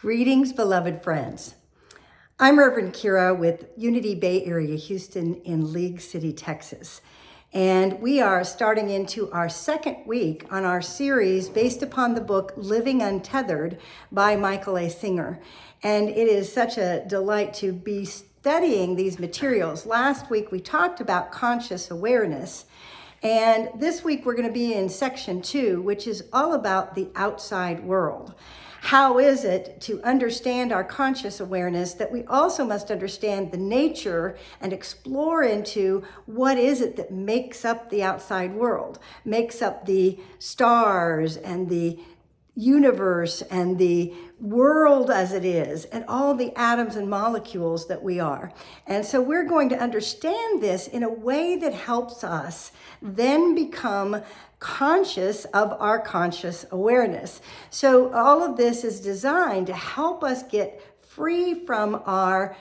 Greetings, beloved friends. I'm Reverend Kyra with Unity Bay Area, Houston in League City, Texas. And we are starting into our second week on our series based upon the book Living Untethered by Michael A. Singer. And it is such a delight to be studying these materials. Last week we talked about conscious awareness. And this week we're going to be in section 2, which is all about the outside world. How is it to understand our conscious awareness that we also must understand the nature and explore into what is it that makes up the outside world, makes up the stars and the universe and the world as it is, and all the atoms and molecules that we are. And so we're going to understand this in a way that helps us then become conscious of our conscious awareness. So all of this is designed to help us get free from our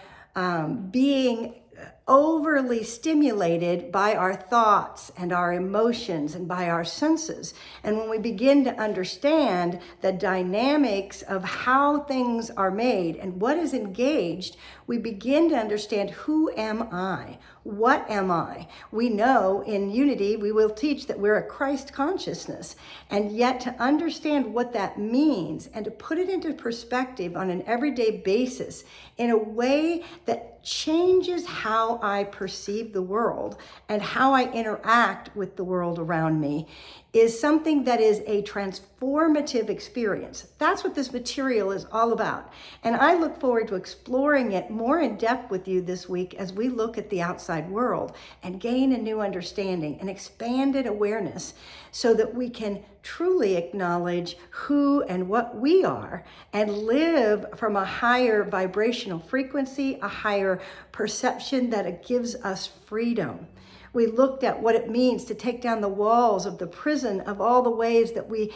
being overly stimulated by our thoughts and our emotions and by our senses. And when we begin to understand the dynamics of how things are made and what is engaged, we begin to understand, who am I? What am I? We know in Unity, we will teach that we're a Christ consciousness. And yet to understand what that means and to put it into perspective on an everyday basis in a way that changes how I perceive the world and how I interact with the world around me is something that is a transformative experience. That's what this material is all about. And I look forward to exploring it more in depth with you this week as we look at the outside world and gain a new understanding and expanded awareness so that we can truly acknowledge who and what we are and live from a higher vibrational frequency, a higher perception that it gives us freedom. We looked at what it means to take down the walls of the prison of all the ways that we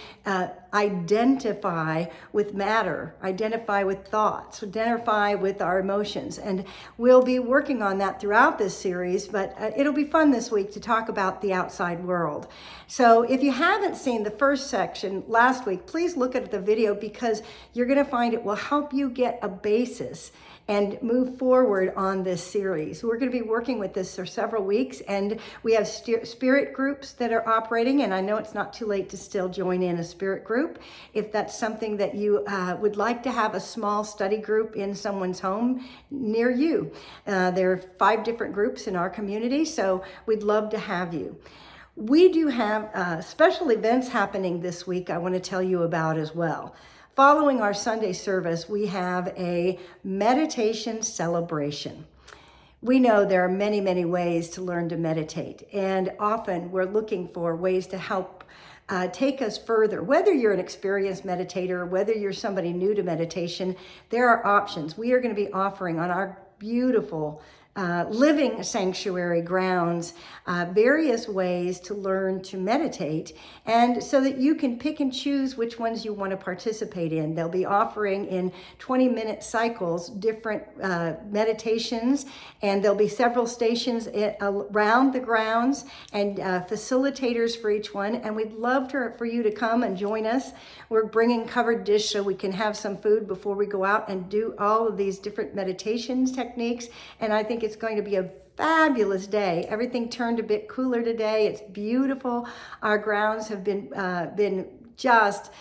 identify with matter, identify with thoughts, identify with our emotions. And we'll be working on that throughout this series, but it'll be fun this week to talk about the outside world. So if you haven't seen the first section last week, please look at the video because you're going to find it will help you get a basis and move forward on this series. We're going to be working with this for several weeks, and we have spirit groups that are operating, and I know it's not too late to still join in a spirit group. If that's something that you would like to have a small study group in someone's home near you. There are 5 different groups in our community, so we'd love to have you. We do have special events happening this week I want to tell you about as well. Following our Sunday service, we have a meditation celebration. We know there are many, many ways to learn to meditate, and often we're looking for ways to help take us further. Whether you're an experienced meditator, whether you're somebody new to meditation, there are options. We are going to be offering on our beautiful living sanctuary grounds, various ways to learn to meditate, and so that you can pick and choose which ones you want to participate in. They'll be offering in 20-minute cycles different meditations, and there'll be several stations around the grounds and facilitators for each one, and we'd love for you to come and join us. We're bringing covered dish so we can have some food before we go out and do all of these different meditations techniques, and I think it's going to be a fabulous day. Everything turned a bit cooler today. It's beautiful. Our grounds have been just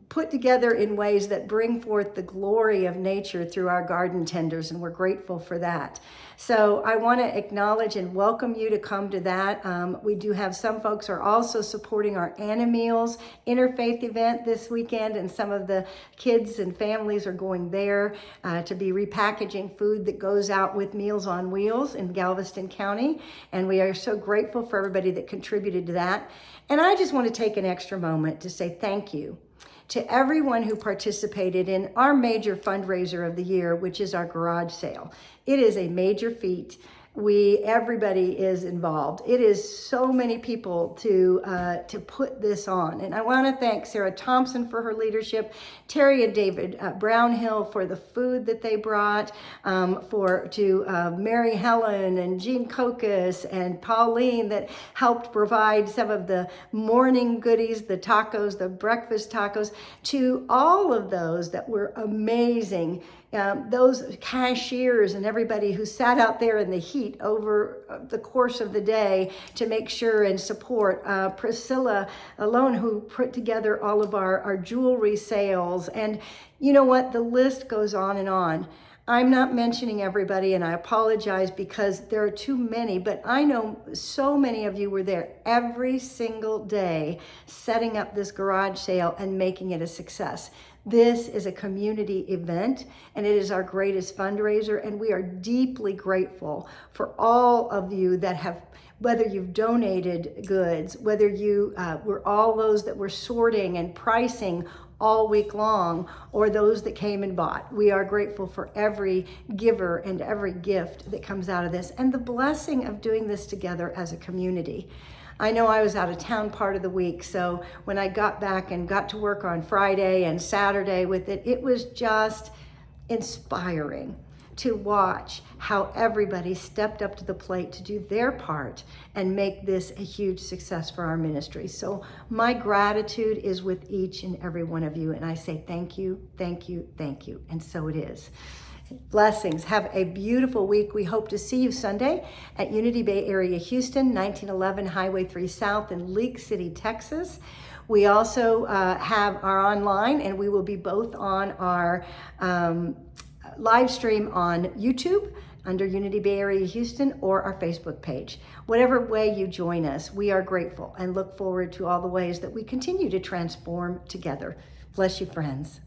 put together in ways that bring forth the glory of nature through our garden tenders, and we're grateful for that. So I want to acknowledge and welcome you to come to that. We do have some folks are also supporting our Anna Meals interfaith event this weekend, and some of the kids and families are going there to be repackaging food that goes out with Meals on Wheels in Galveston County, and we are so grateful for everybody that contributed to that. And I just want to take an extra moment to say thank you to everyone who participated in our major fundraiser of the year, which is our garage sale. It is a major feat. Everybody is involved. It is so many people to put this on. And I want to thank Sarah Thompson for her leadership, Terry and David Brownhill for the food that they brought, to Mary Helen and Jean Cocas and Pauline that helped provide some of the morning goodies, the tacos, the breakfast tacos, to all of those that were amazing. Those cashiers and everybody who sat out there in the heat over the course of the day to make sure and support. Priscilla alone, who put together all of our jewelry sales. And you know what? The list goes on and on. I'm not mentioning everybody, and I apologize because there are too many, but I know so many of you were there every single day setting up this garage sale and making it a success. This is a community event, and it is our greatest fundraiser, and we are deeply grateful for all of you that have, whether you've donated goods, whether you were all those that were sorting and pricing all week long, or those that came and bought. We are grateful for every giver and every gift that comes out of this, and the blessing of doing this together as a community. I know I was out of town part of the week, so when I got back and got to work on Friday and Saturday with it, it was just inspiring to watch how everybody stepped up to the plate to do their part and make this a huge success for our ministry. So my gratitude is with each and every one of you, and I say thank you, thank you, thank you, and so it is. Blessings. Have a beautiful week. We hope to see you Sunday at Unity Bay Area, Houston, 1911 Highway 3 South in Leak City, Texas. We also have our online, and we will be both on our live stream on YouTube under Unity Bay Area Houston or our Facebook page. Whatever way you join us, we are grateful and look forward to all the ways that we continue to transform together. Bless you, friends.